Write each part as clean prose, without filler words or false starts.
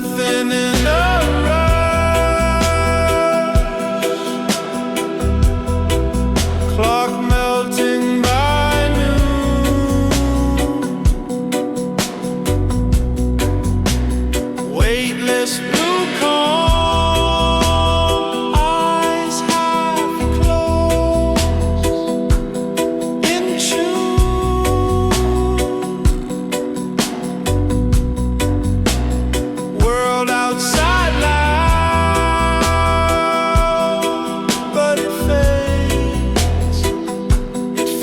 nothing in a rush. Clock melting by noon. Weightless blue calm, eyes half closed, in tune. World outside loud, but it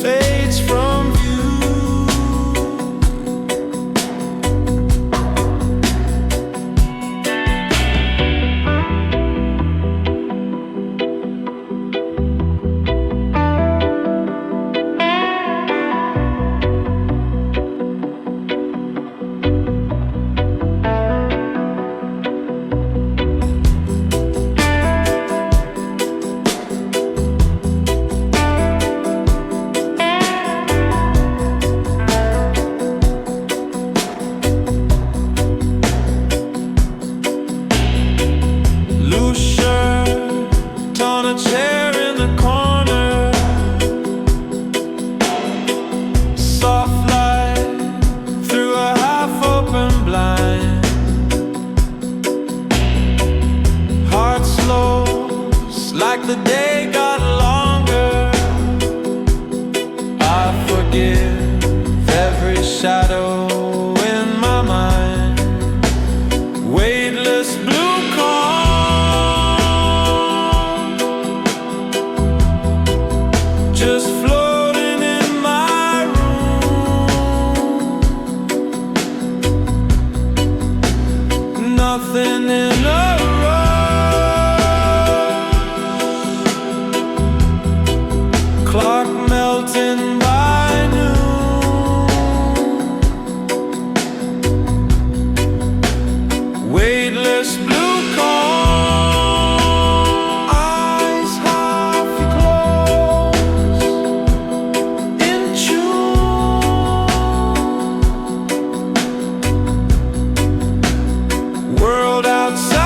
fades from view. Loose shirt on a chair in the corner. Soft light through a half-open blind. Heart slows like the day got longer. I forgive every shadow in my mind. Weightless blue calm, just floating in my room. Nothing in a rush. Clock melting by noon. Weightless blue calm, eyes half closed, in tune. World outside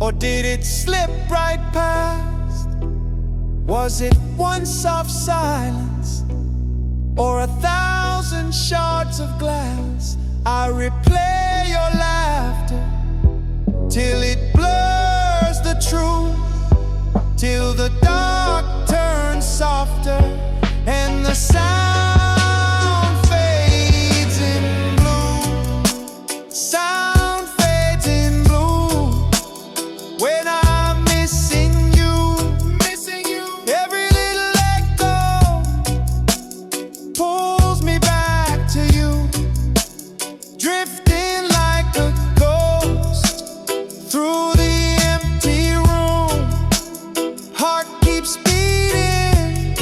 Or did it slip right past? Was it one soft silence, or 1,000 shards of glass? I replay your laughter till it blurs the truth, till the dark turns softer and the sound fades in blue. Sound fades in blue when I'm missing you. Every little echo pulls me back to you, drifting like a ghost through the empty room. Heart keeps beating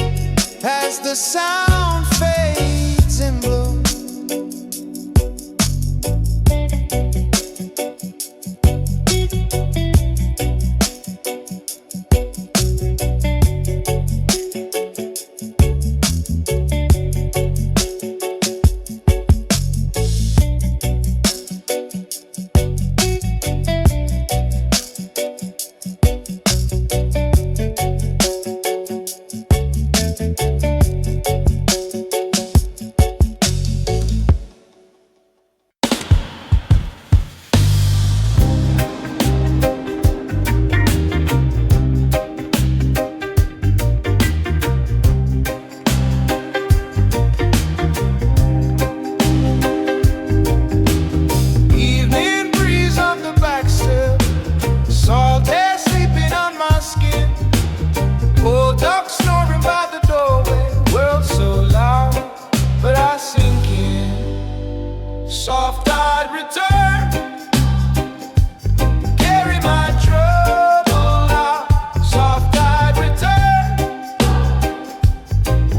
as the sound fades in blue. Evening breeze on the back step, salt air sleeping on my skin. Old dog snoring by the doorway. World so loud, but I sink in. Soft-eyed return, carry my trouble out. Soft-eyed return,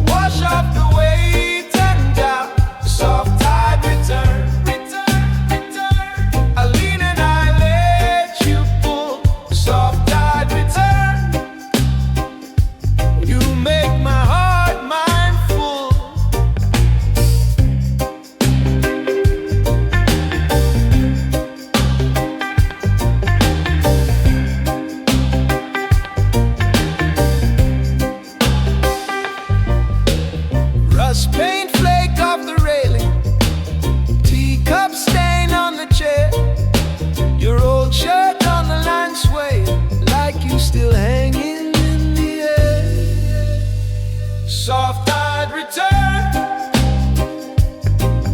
wash off the weight and doubt. Soft-eyed return, I lean and I let you pull. Soft-eyed return, you make my heart mindful. Rust paint flake off the railing, teacup stain on the chair. Your old shirt on the line swaying, like you still hanging in the air. Soft-eyed return,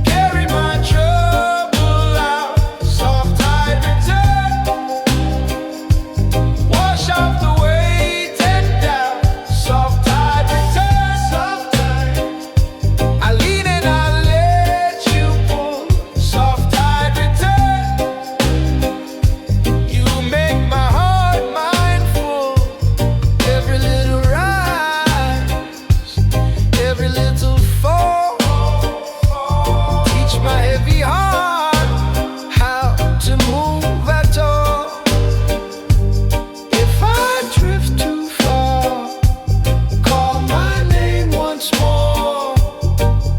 carry my trouble out. Soft-eyed return, wash off the weight and doubt. Soft-eyed return, I lean and I let you pull. Soft-eyed return, you make my heart mindful. Every little rise, every little fall, teach my heavy heart how to move at all. If I drift too far, call my name once more.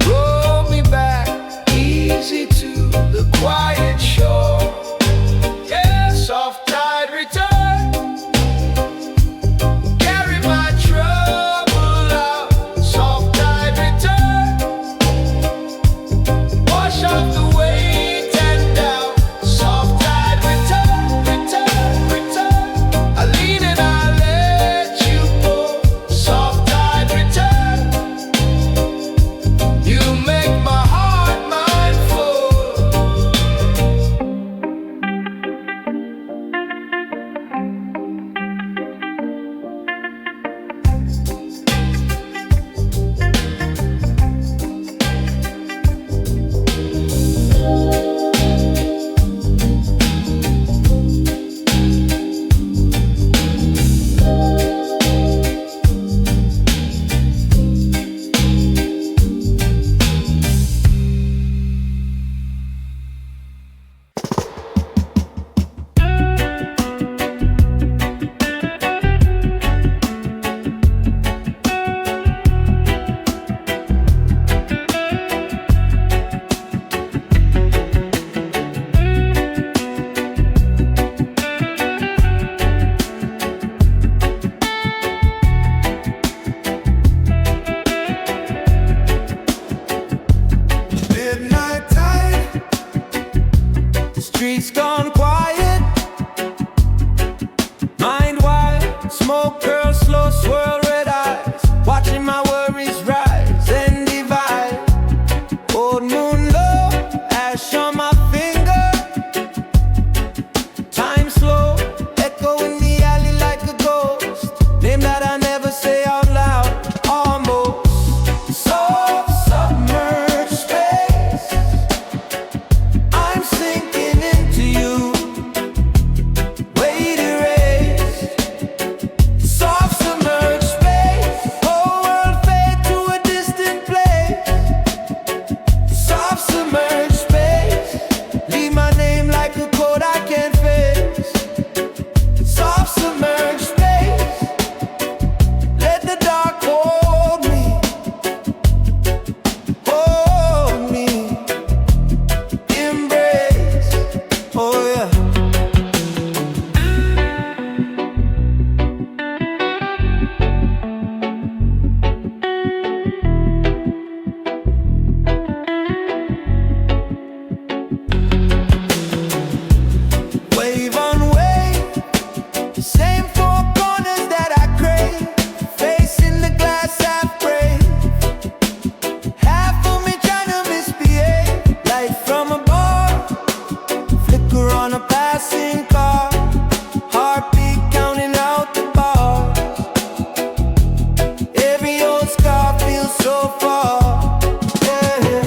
Roll me back easy to the quiet shore. Yeah, soft-eyed return, carry my trouble out. Soft-eyed return, wash off the weight and doubt. Soft-eyed return, I lean and I let you pull. Soft-eyed return, you make my heart mindful. streets gone quiet, mind wide, smoke curls, slow swirl, red eyes, watching my worries rise and divide. Old moon low, ash on my finger, time slow, echo in the alley like a ghost, name that I never say out loud, almost. Soft submerged space, I'm sinking into you, weight erased. Soft submerged space, whole world fade to a distant place. Soft submerged space, leave my name like a code I can't face. Soft submerged space, let the dark hold me, embrace, oh yeah. Wave on wave, same four corners that I crave, facing the glass half brave, half of me trying to misbehave, light from above, flicker on a passing car, heartbeat counting out the bars, every old scar feels so far, yeah.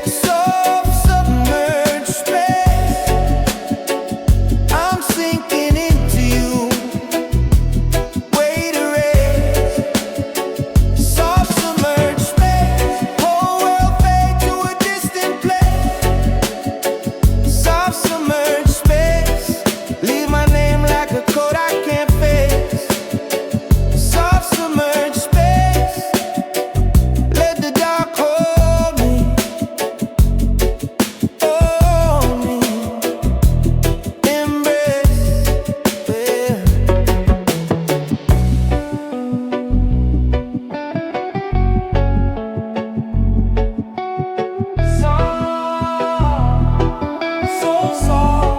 Soft submerged space, I'm sinking into you, weight erased. Soft submerged space, whole world fade to a distant place. Soft submerged space, leave my name like a code I can't face. Soft submerged space, let the dark hold me, embrace, yeah. Soft, so soft.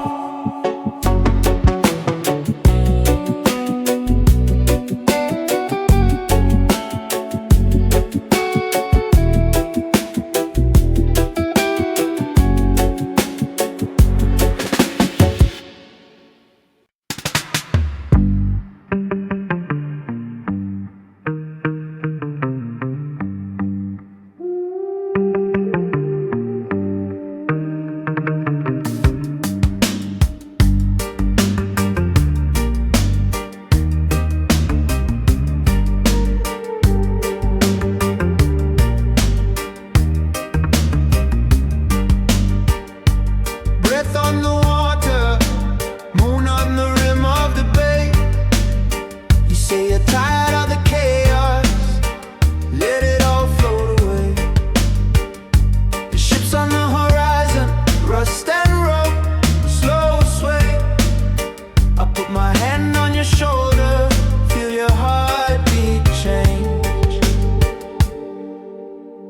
Breath on the water, moon on the rim of the bay. You say you're tired of the chaos, let it all float away. The ships on the horizon, rust and rope, slow sway. I put my hand on your shoulder, feel your heartbeat change.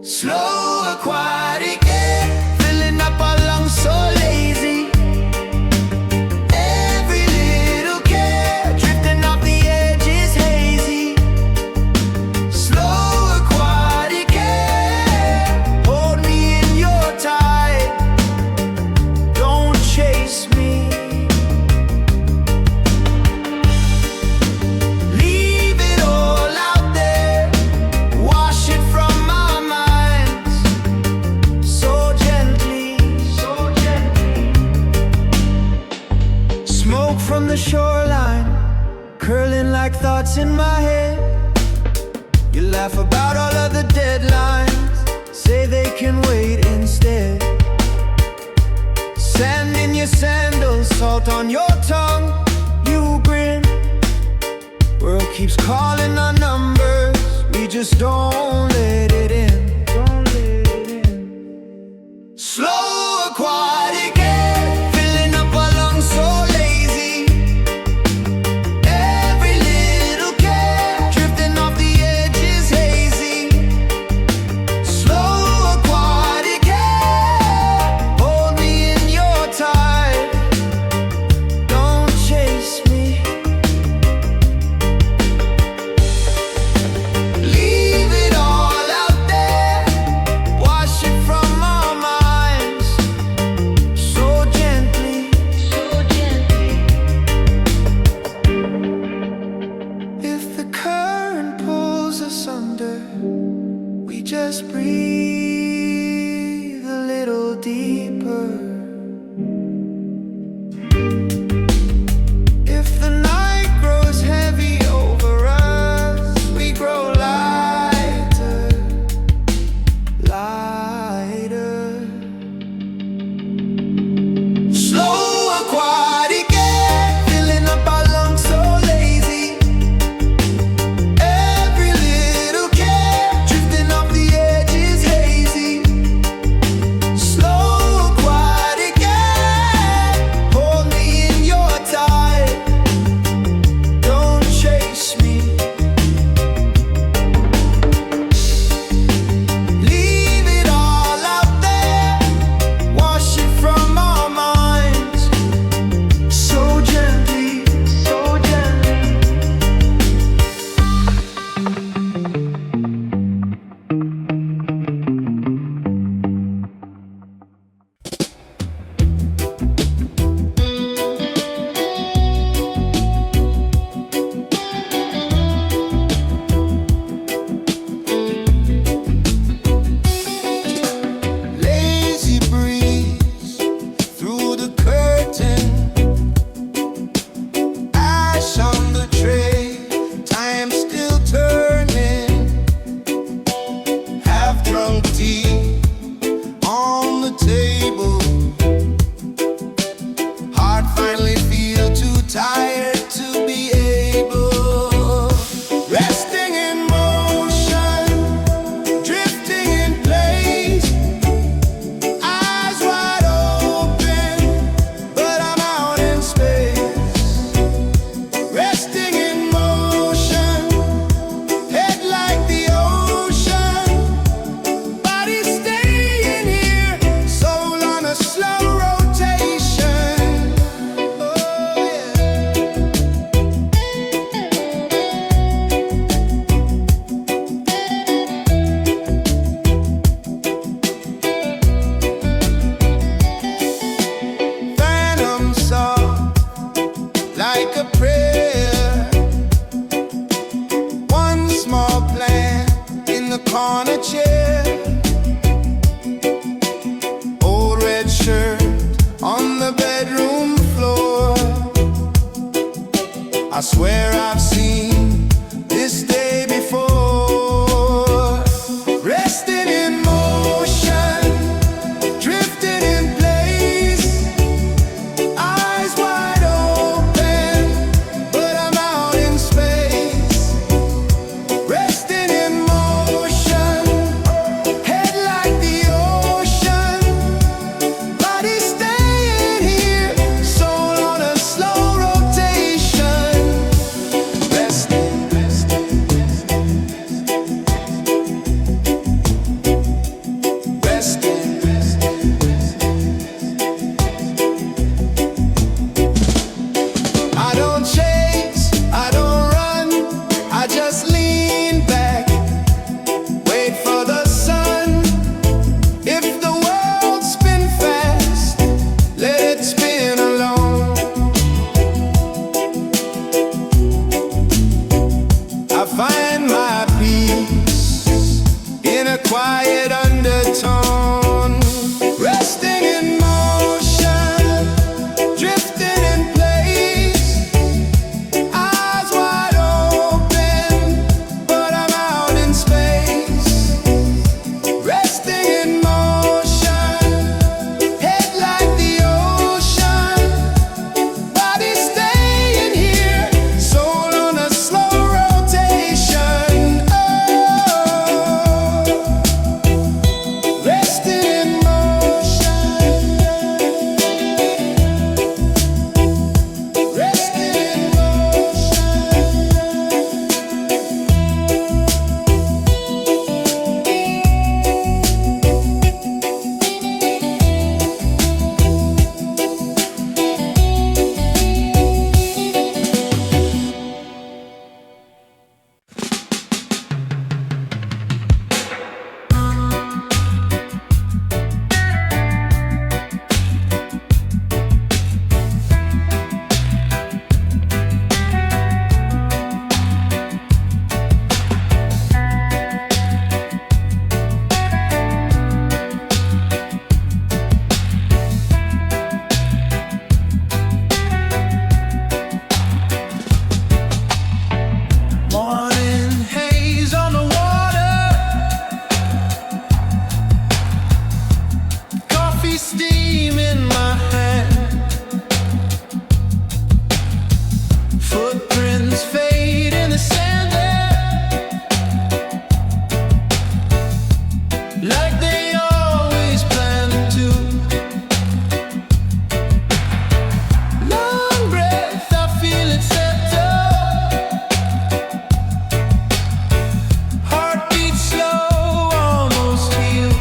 Slow aquatic air, filling up our lungs so lazy. Every little care, drifting off the edge is hazy. Slow aquatic air, hold me in your tide, don't chase me. Leave it all out there, wash it from our minds, so gently, so gently. Smoke from the shoreline, curling like thoughts in my head. You laugh about all of the deadlines, say they can wait instead. Sand in your sandals, salt on your tongue, you grin. World keeps calling our numbers, we just don't let it in. Don't let it in. Slow aquatic air, filling up our lungs so lazy. Every little care, drifting off the edge is hazy. Slow aquatic air, hold me in your tide, swear I've seen this day before. Resting in motion, drifting in place, eyes wide open, but I'm out in space. Resting in motion, head like the ocean, body staying here, soul on a slow rotation. Resting, resting, resting, resting, I don't chase, I don't run, I just lean back, wait for the sun. If the world spin fast, let it spin alone. I find my peace in a quiet undertone. Resting in motion, drifting in place, eyes wide open, but I'm out in space. Resting in motion, head like the ocean, body staying here, soul on a slow rotation. Oh, resting in motion, resting in motion. Morning haze on the water, coffee steam in my hand, footprints fade in the sand like they always planned to. Long breath, I feel it settle, heartbeat slow, almost healed.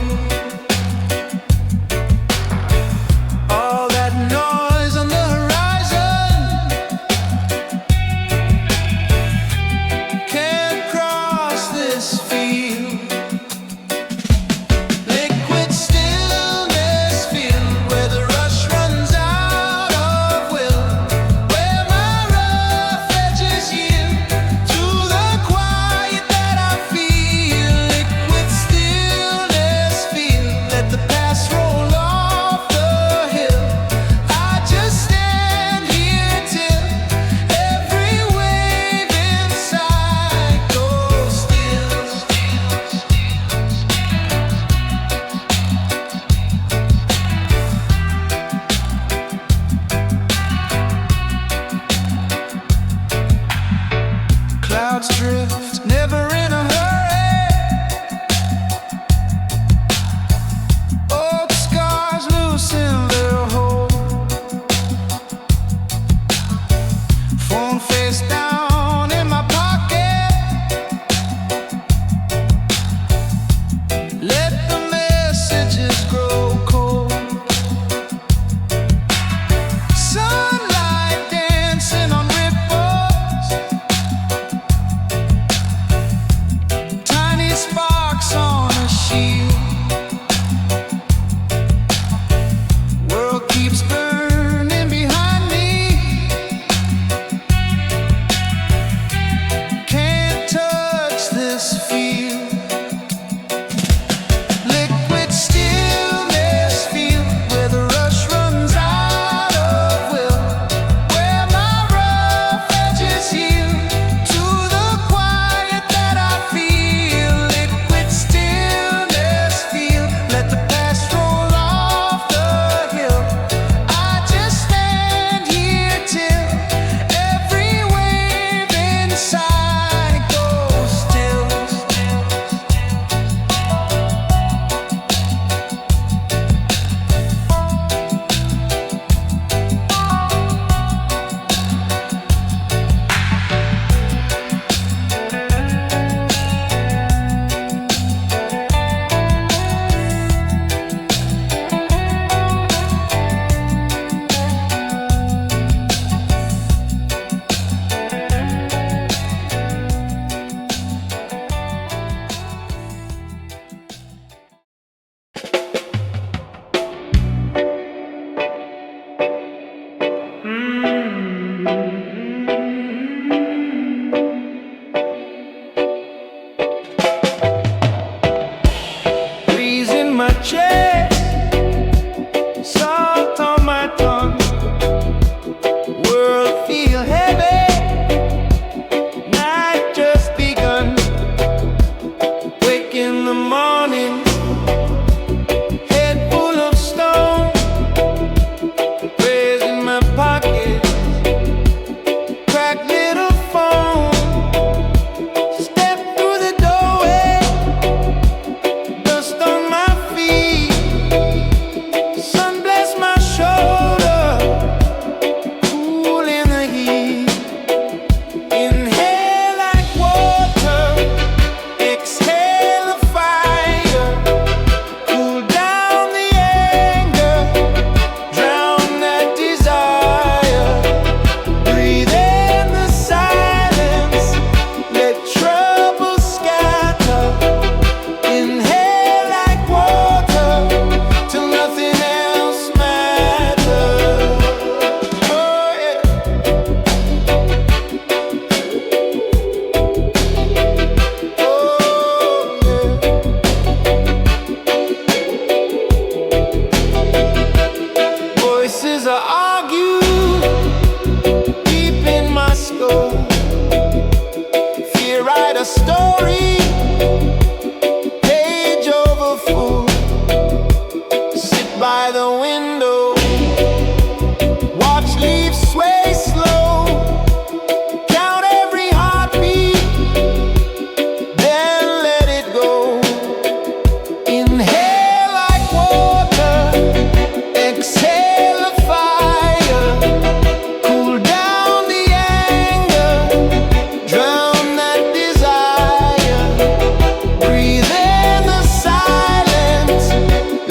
window. Watch leaves sway slow. Count every heartbeat, then let it go. Inhale like water, exhale the fire. Cool down the anger, drown that desire. Breathe in the silence,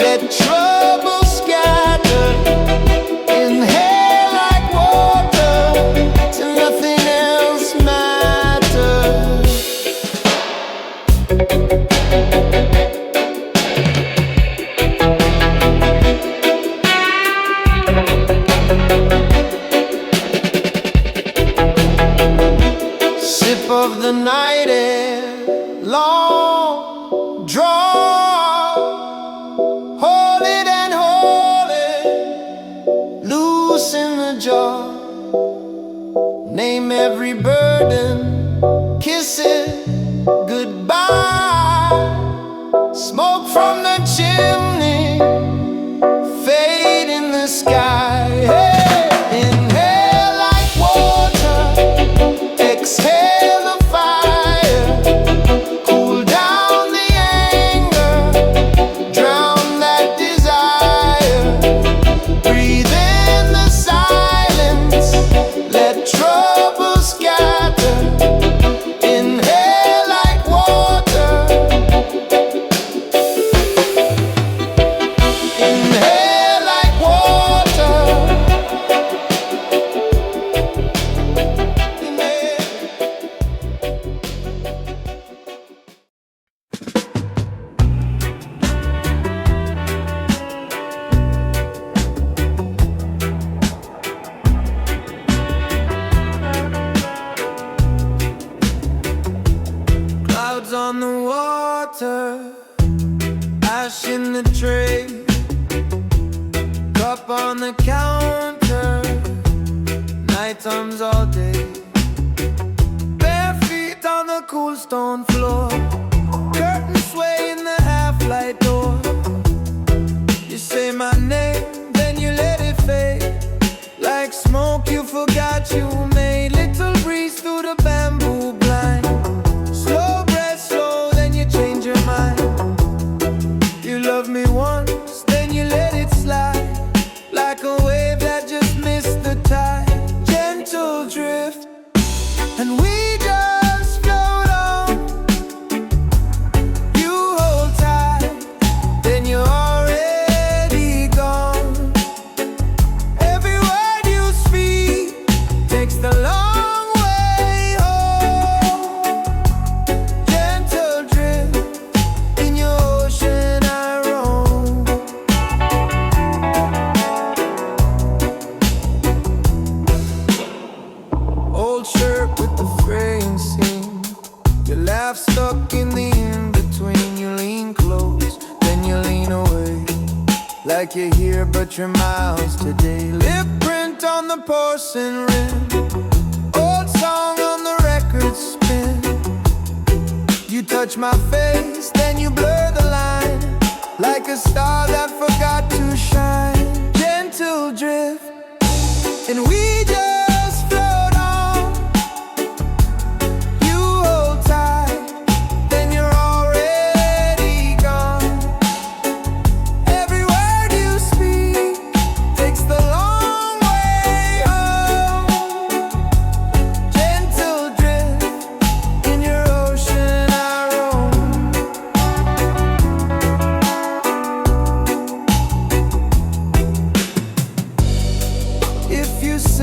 let trouble scatter. Inhale like water, till nothing else matters. Sip of the night air, long draw. Hold it and hold it, loose in the jar. Name every burden, kiss it goodbye. Smoke from the chimney, fade in the sky. Hey, inhale like water, exhale the fire. Cool down the anger, drown that desire. Breathe in the silence, let trouble scatter. Inhale like water. Inhale like water. Inhale. Clouds on the water, ash in the tray, cup on the counter, night times all day. Bare feet on the cool stone floor, curtains sway in the half-light door. You say my name, then you let it fade. Like smoke you forgot you made. Little breeze through the bamboo blind. Slow breath, slow, then you change your mind. You love me once, then you let it slide. Like a wave that just missed the tide. Gentle drift, and we just float on. You hold tight, then you're already gone. Every word you speak takes the long way home. Gentle drift, in your ocean I roam. Old shirt with the fraying seam, your laugh stuck in the in-between. You lean close, then you lean away. Like you're here but you're miles today. Lip print on the porcelain rim, old song on the record spin. You touch my face, then you blur the line. Like a star that forgot to shine. Gentle drift, and we just float on. You hold tight, then you're already gone. Every word you speak takes the long way home. Gentle drift, in your ocean I roam. If you say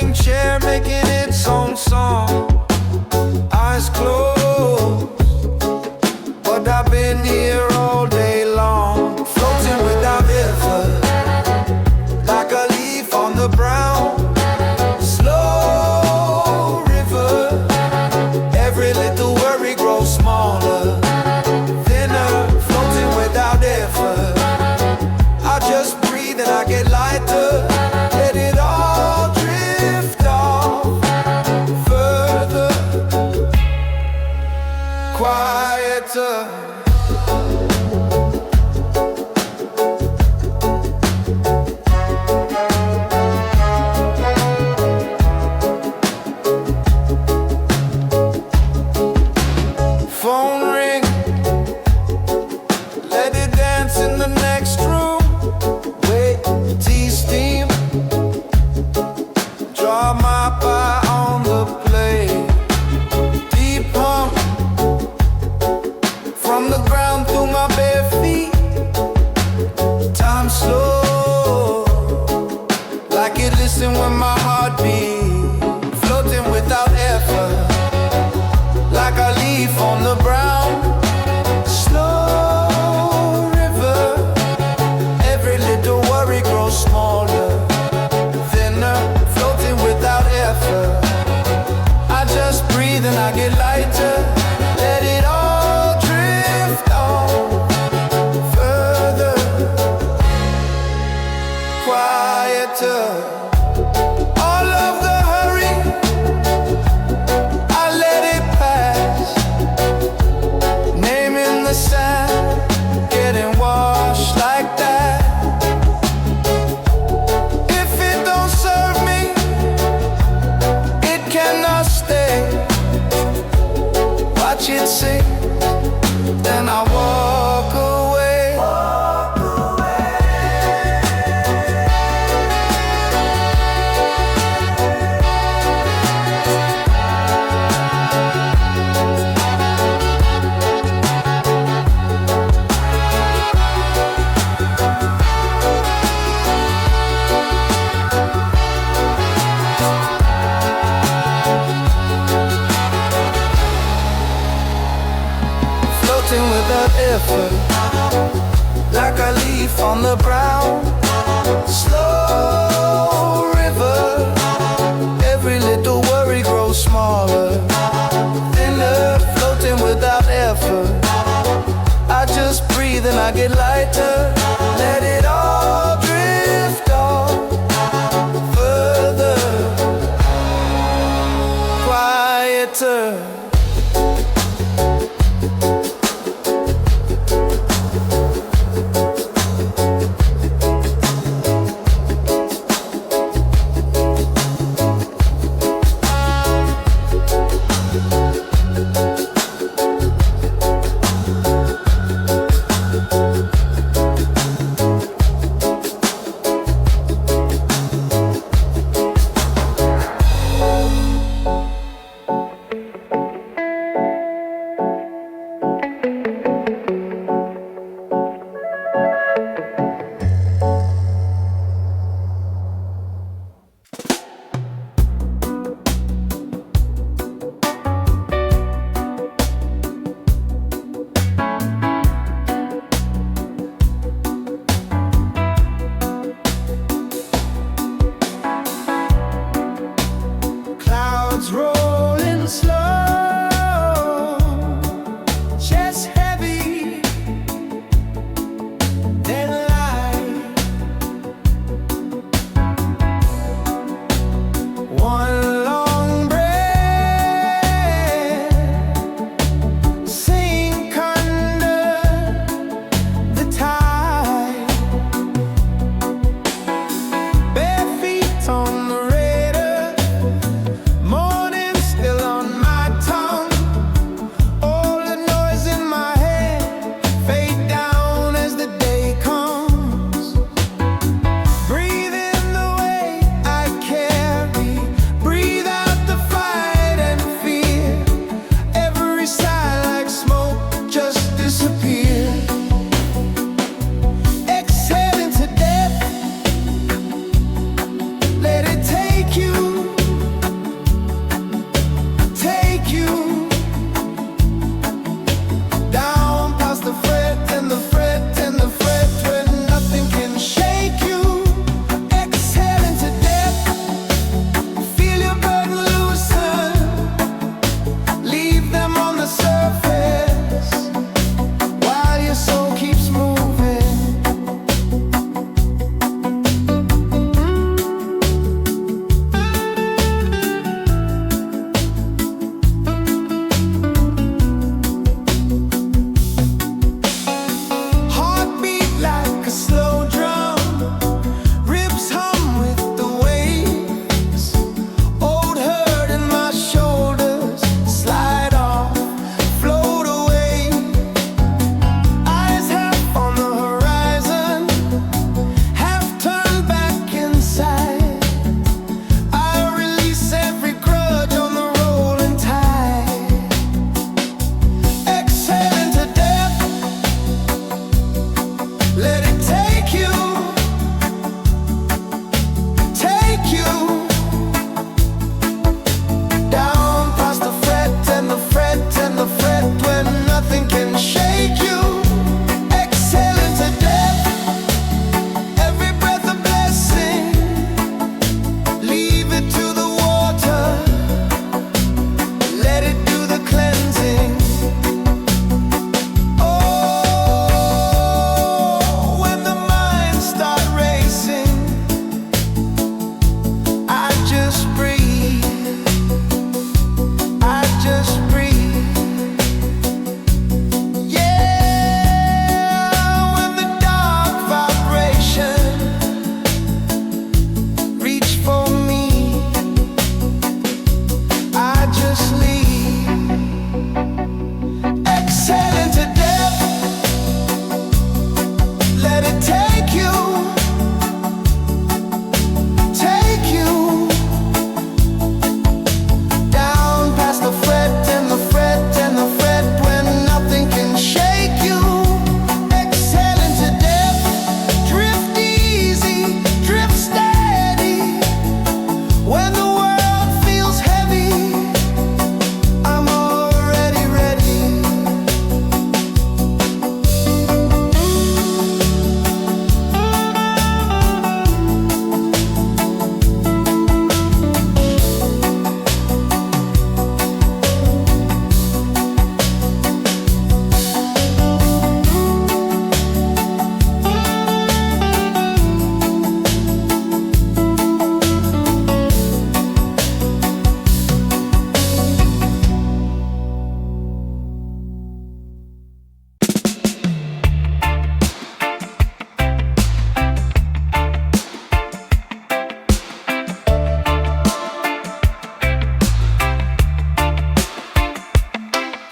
swing chair making its own song. Eyes closed, but I've been here all day long, floating without effort, like a leaf on the brown. Slow river, every little worry grows smaller, thinner, floating without effort. I just breathe and I get lighter, let it all drift off further, quieter. Phone ring, let it dance in the next room. Wait, tea steam, draw my pie on the plate. Deep hum from the ground through my bare feet. Time slow, like it listen when my heart beats. Floating without effort, like a leaf on the ground. Slow river, every little worry grows smaller, thinner, floating without effort. I just breathe and I get lighter, let it all drift on further, quieter. All of the hurry, I let it pass. Name in the sand, getting washed like that. If it don't serve me, it cannot stay. Watch it sing, then I walk away. Walk away. Floating without effort, like a leaf on the ground. Slow river, every little worry grows smaller, thinner, floating without effort. I just breathe and I get lighter, let it all drift off further, quieter. Clouds rolling slow, chest heavy, then light. One long breath, sink under the tide. Bare feet on the radar, morning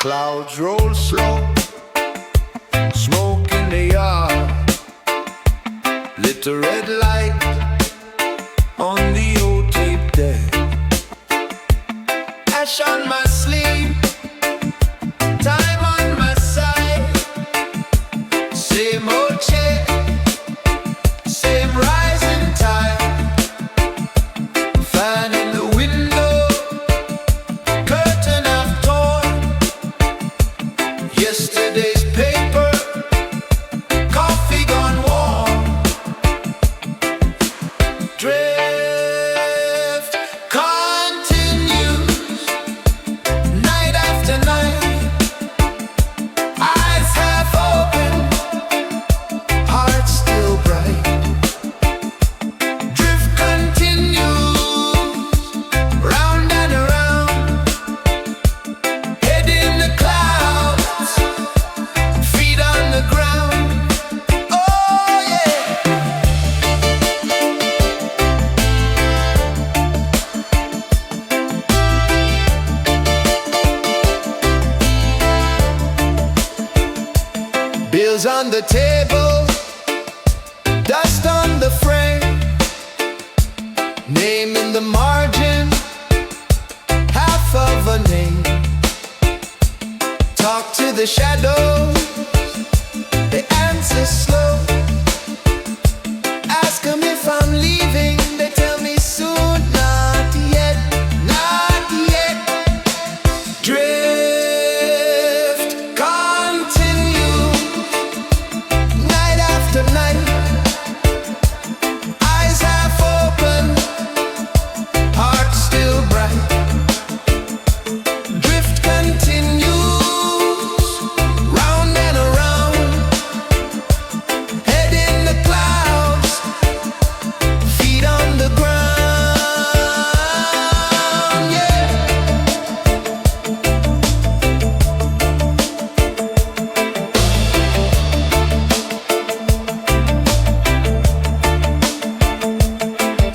Clouds roll slow, smoke in the yard, lit a red light on the old tape deck. Ash on my sleeve, time on my side. Same old chair, same rising tide. Fan in the window, curtain I've torn. Yesterday's paper, coffee gone warm. Drift continues, night after night. Eyes half open, heart still bright. Drift continues, round and around. Head in the clouds, feet on the ground. Oh yeah. Bills on the table, dust on the frame, name in the margin, half of a name. Talk to the shadows, they answer slow. Ask them if I'm leaving, they tell me soon. Not yet, not yet. Drift continue, night after night. Eyes half open, heart still bright. Drift continues, round and around. Head in the clouds, feet on the ground. Yeah.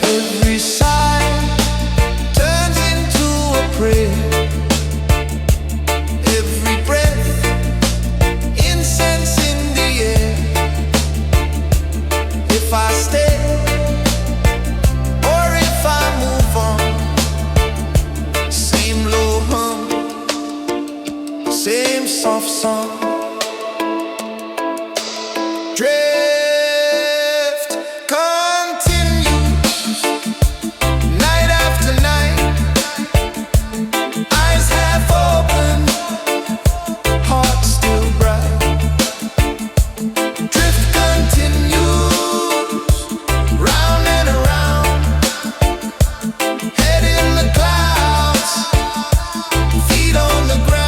Every sigh turns into a prayer. Every breath, incense in the air. If I stay or if I move on, same low hum, same soft song. Drift continues, night after night. Eyes half open, heart still bright. Drift continues, round and around. Head in the clouds, feet on the ground.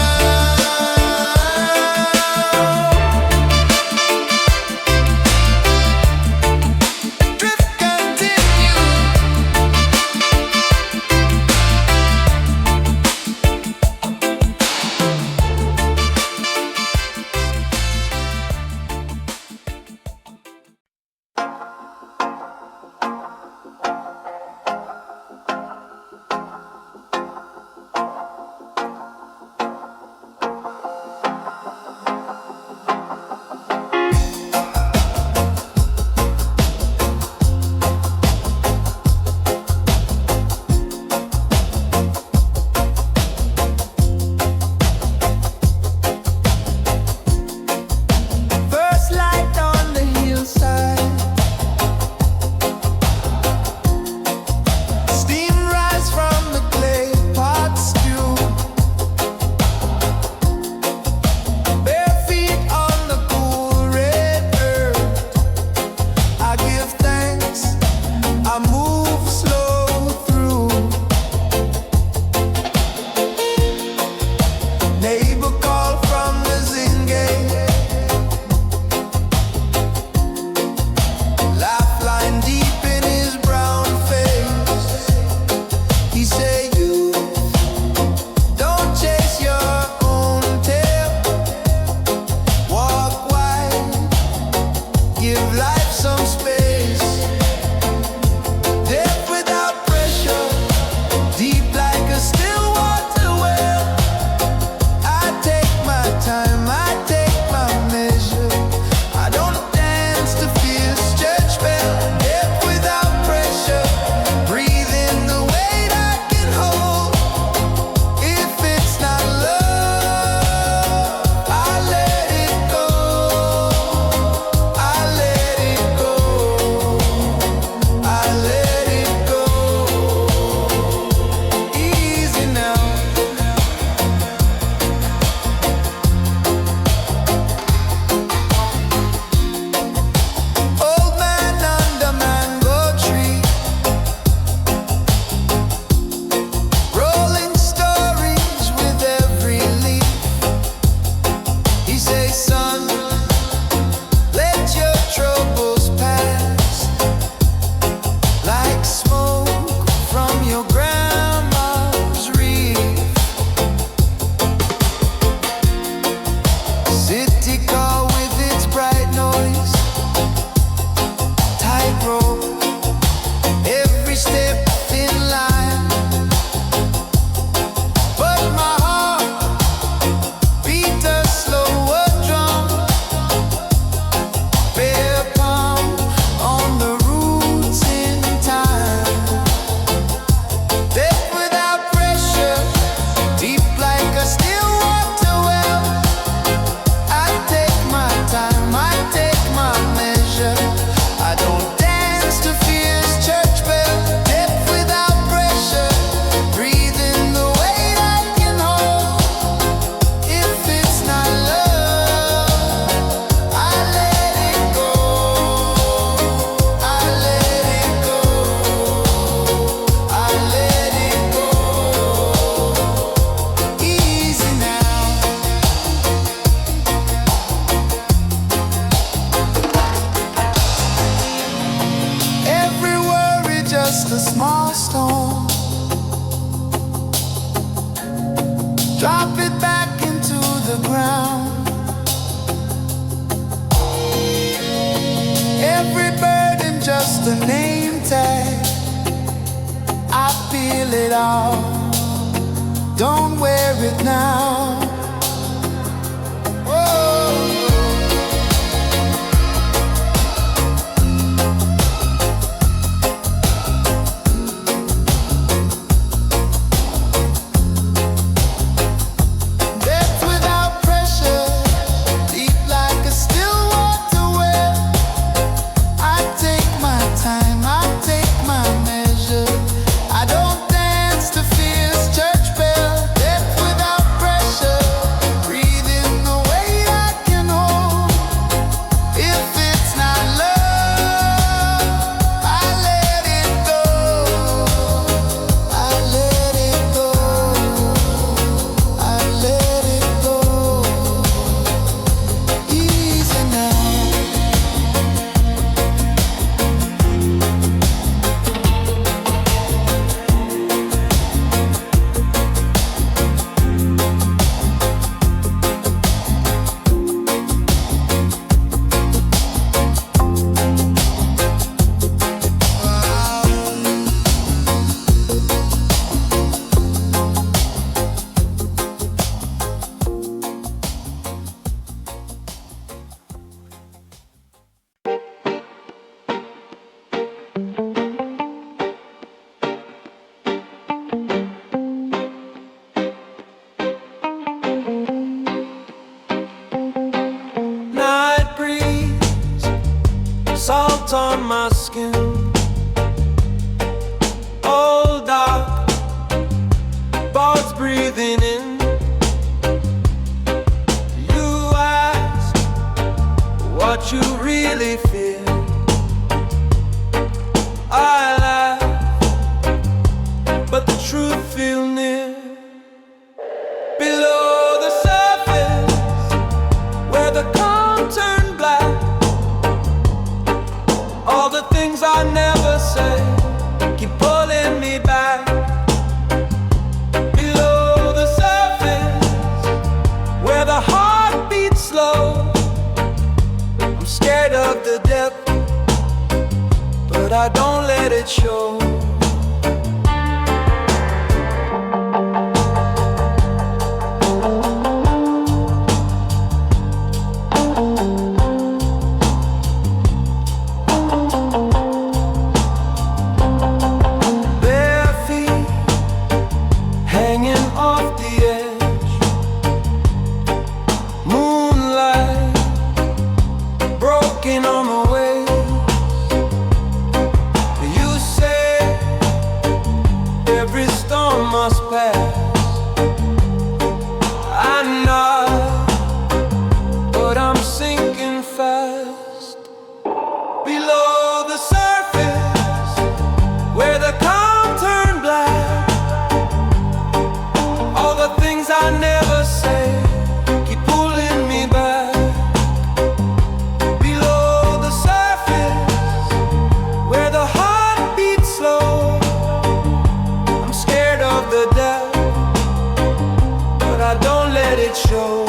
drop it back into the ground. Every burden just a name tag. I feel it all, don't wear it now. Whoa. Salt on my skin, all dark, birds breathing in. You ask what you really feel. I laugh, but the truth feels near. Below the surface, where the calm turn black, all the things I never say keep pulling me back. Below the surface, where the heart beats slow, I'm scared of the depth, but I don't let it show. On the way, you say every storm must pass. I know, but I'm sinking fast. Below the surface, where the calm turn black, all the things I never say keep pulling me back. I don't let it show.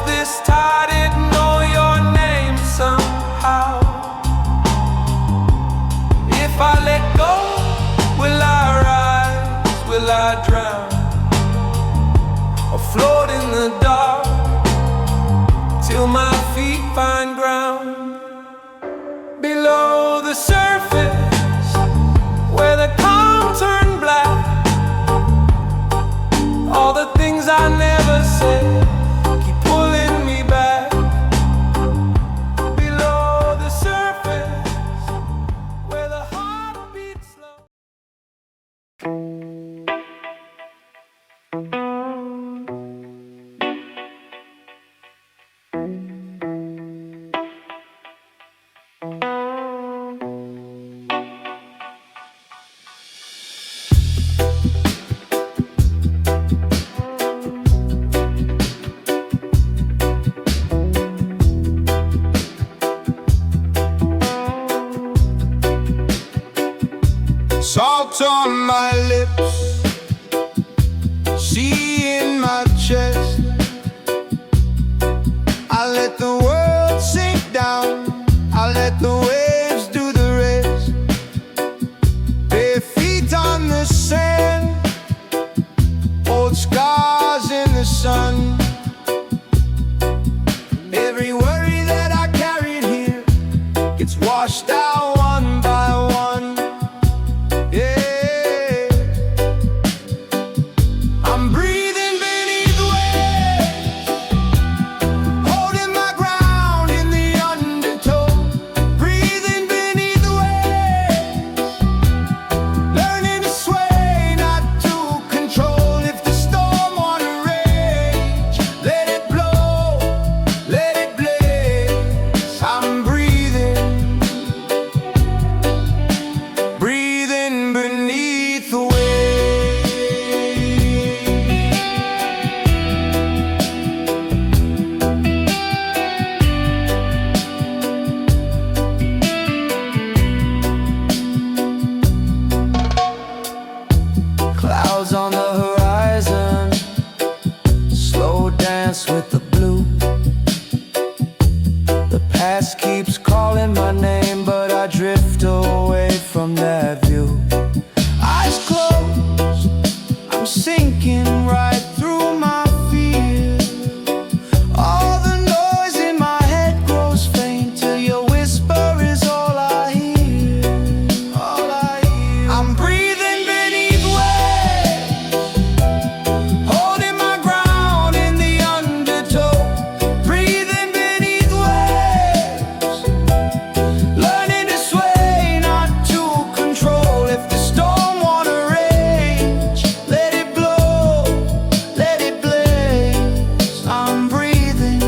This tide, it know your name somehow. If I let go, will I rise? Will I drown? Or float in the dark till my feet find ground? Below the surface, where the calm turn black, all the things I never said Salt on my lips, sea in my chest. I let the world sink down, I let the waves do the rest. Bare feet on the sand, old scars in the sun. Every worry that I carried here gets washed out one by one. Yeah, I'm breathing beneath waves, holding my ground in the undertow. Breathing beneath waves, learning to sway, not to control. If the storm wanna rage, let it blow, let it blaze. I'm breathing beneath the waves. Clouds on the horizon, slow dance with the blue. The past keeps calling my name, but I drift away from that view. Eyes closed, I'm sinking right through my fear. All the noise in my head grows faint till your whisper is all I hear. All I hear. I'm breathing beneath waves, holding my ground in the undertow. Breathing beneath waves, learning to sway, not to control. If the storm wanna rage, let it blow, let it blaze. I'm breathing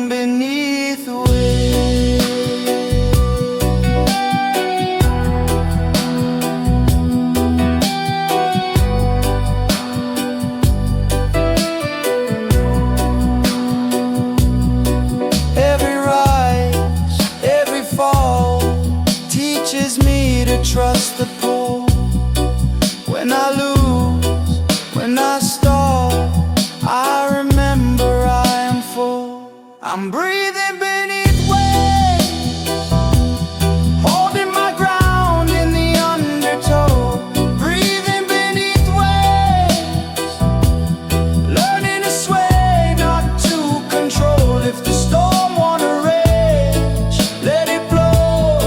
beneath the waves. Every rise, every fall teaches me to trust the pull. When I lose, when I stall, I remember I am full. I'm breathing beneath waves, holding my ground in the undertow. Breathing beneath waves, learning to sway, not to control. If the storm wanna rage, let it blow,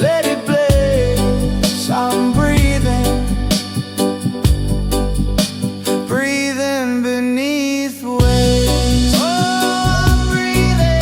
let it blaze. I'm breathing beneath waves. Oh, I'm breathing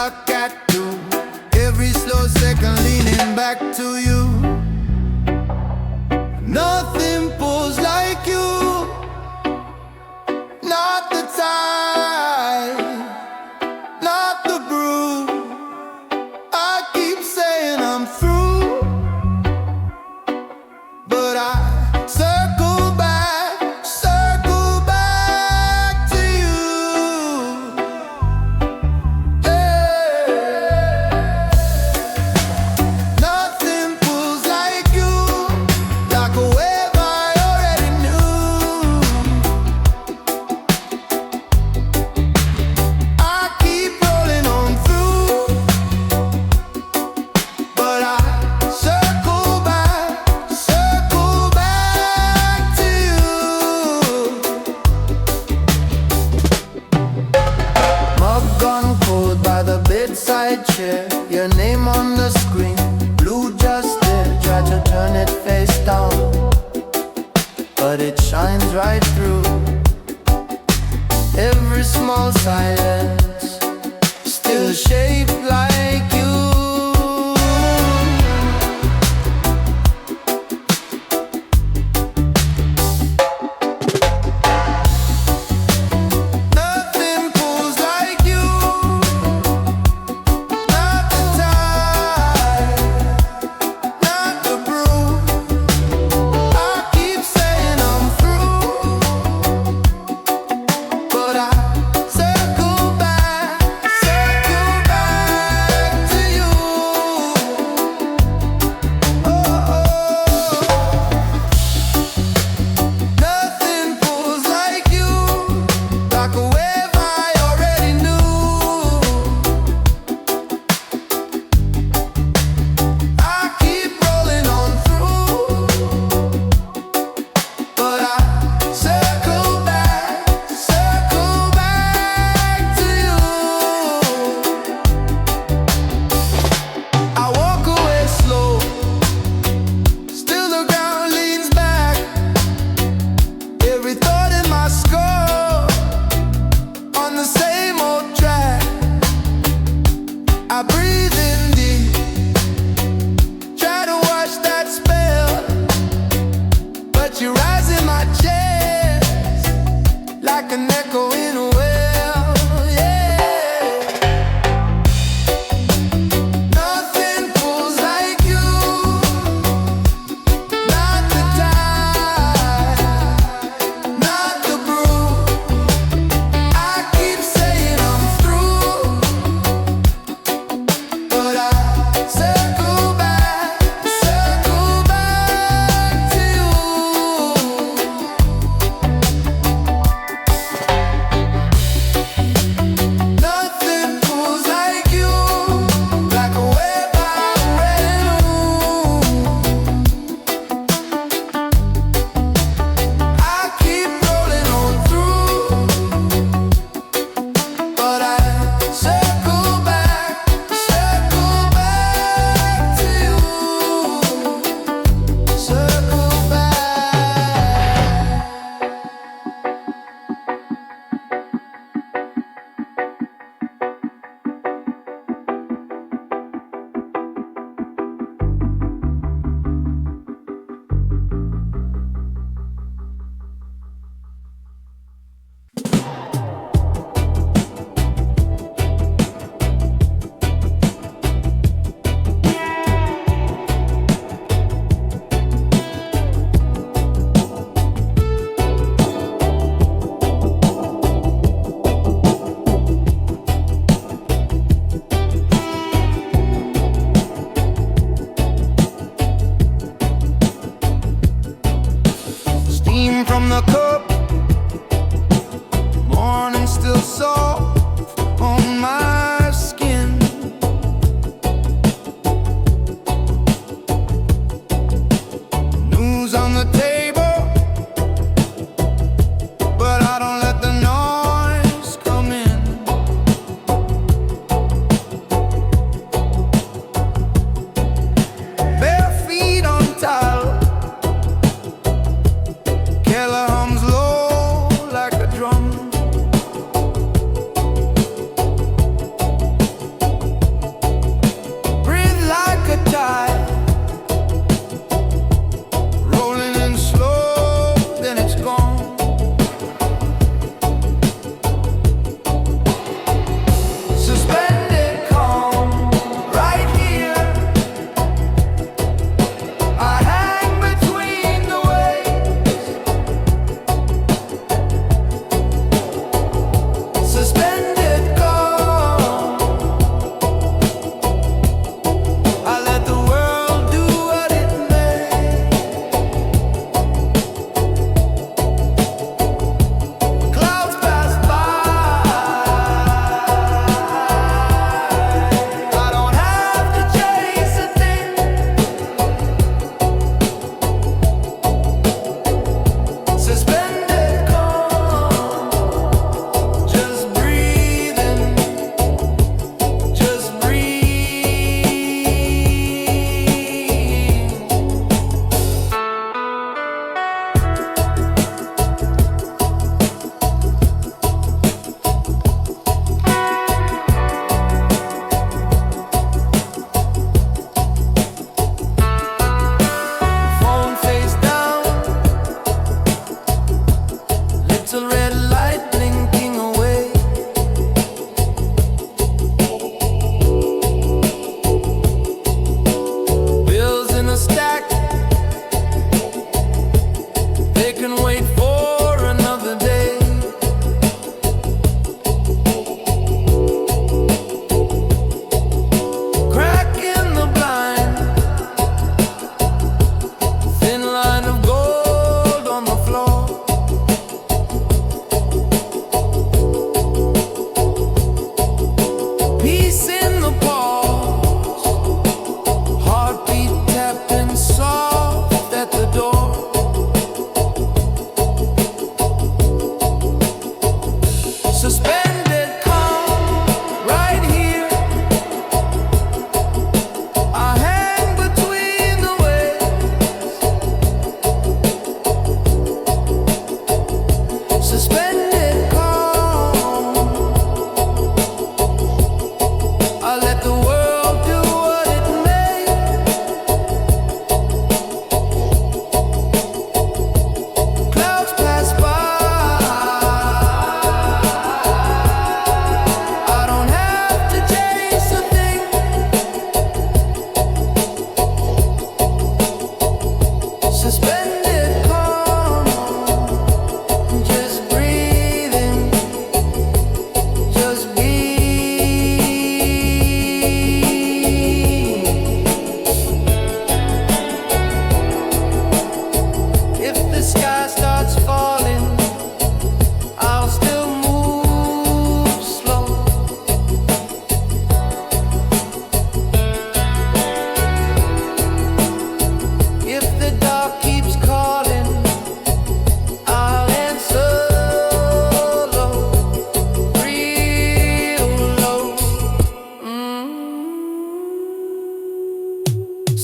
clock at 2. Every slow second leaning back to you. Nothing pulls like you. Not the tide, not the brew. I keep saying I'm through, but I circle back to you. Yeah. Nothing pulls like you, like a wave I already knew. I keep rolling on through, but I circle back to you. Mug gone cold by the bedside chair. Your name on the screen, blue just there. Try to turn it face down, but it shines right through. Every small silence, still shaped like you. Nothing pulls like you. Not the tide, not the brew. I keep saying I'm through, but I circle back to you. Oh, nothing pulls like you, like a wave I already knew. I keep rolling on through, but I circle back to you. I walk away slow, still the ground leans back. Every thought in my skull on the same old track. I breathe in deep, try to wash that spell, but you rise in my chest like an echo in a well. Yeah. Nothing pulls like you. Not the tide, not the brew. I keep saying I'm through, but I circle back to you.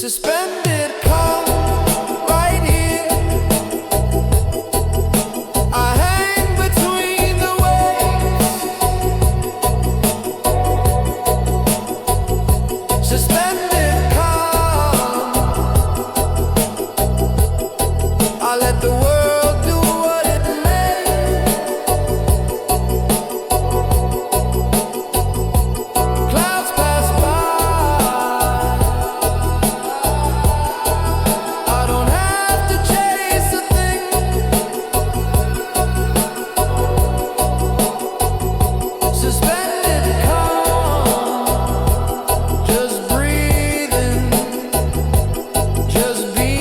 Suspended calm right here. I hang between the waves. Suspended calm. I let the world do what it may. Clouds pass by. I don't have to chase a thing. Suspended calm. Just breathing. Just be.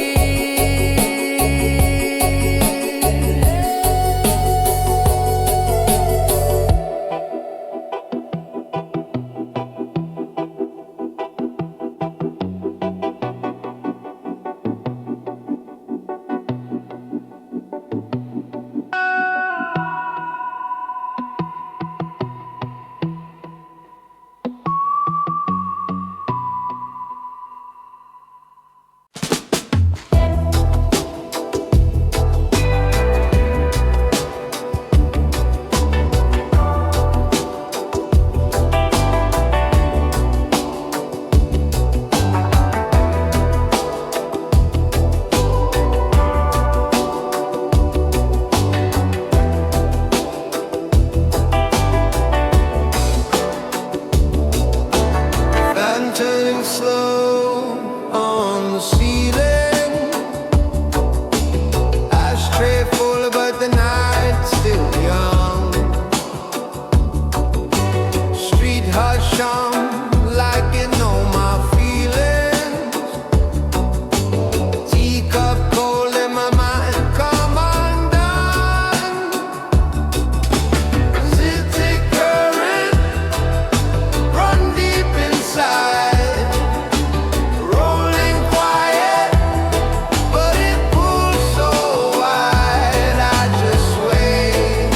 Fan turning slow on the ceiling. Ashtray full, but the night's still young. Street hush on like you know my feelings. Teacup cold in my mind, come undone. City current run deep inside, rolling quiet, but it pulls so wide. I just wait,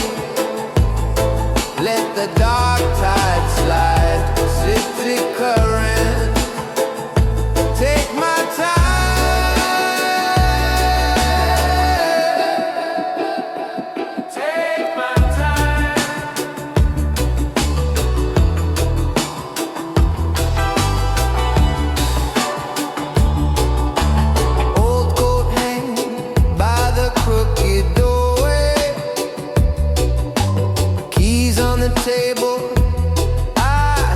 let the dark tide slide. City current, take my time. Take my time. Old coat hanging by the crooked doorway. Keys on the table. I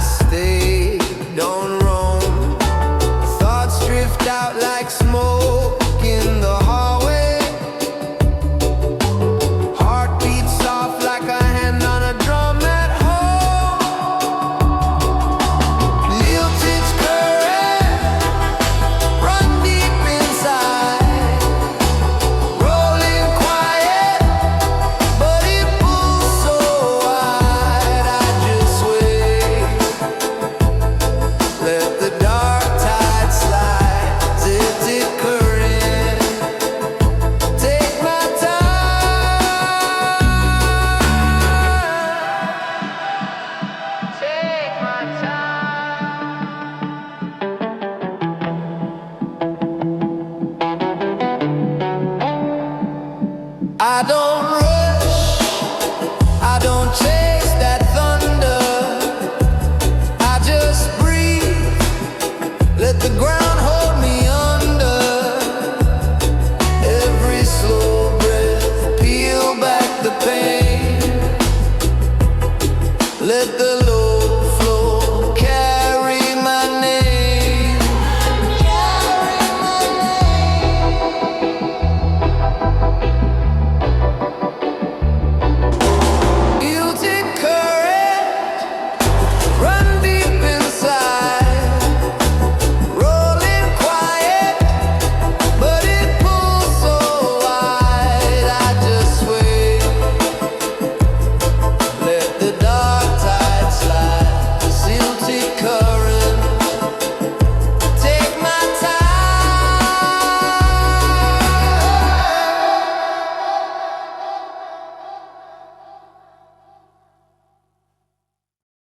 stay, don't roam. Thoughts drift out like smoke in the hallway. Heart beats soft like a hand on a drum at home. Lilted current, run deep inside, rolling quiet, but it pulls so wide. I just wait, let the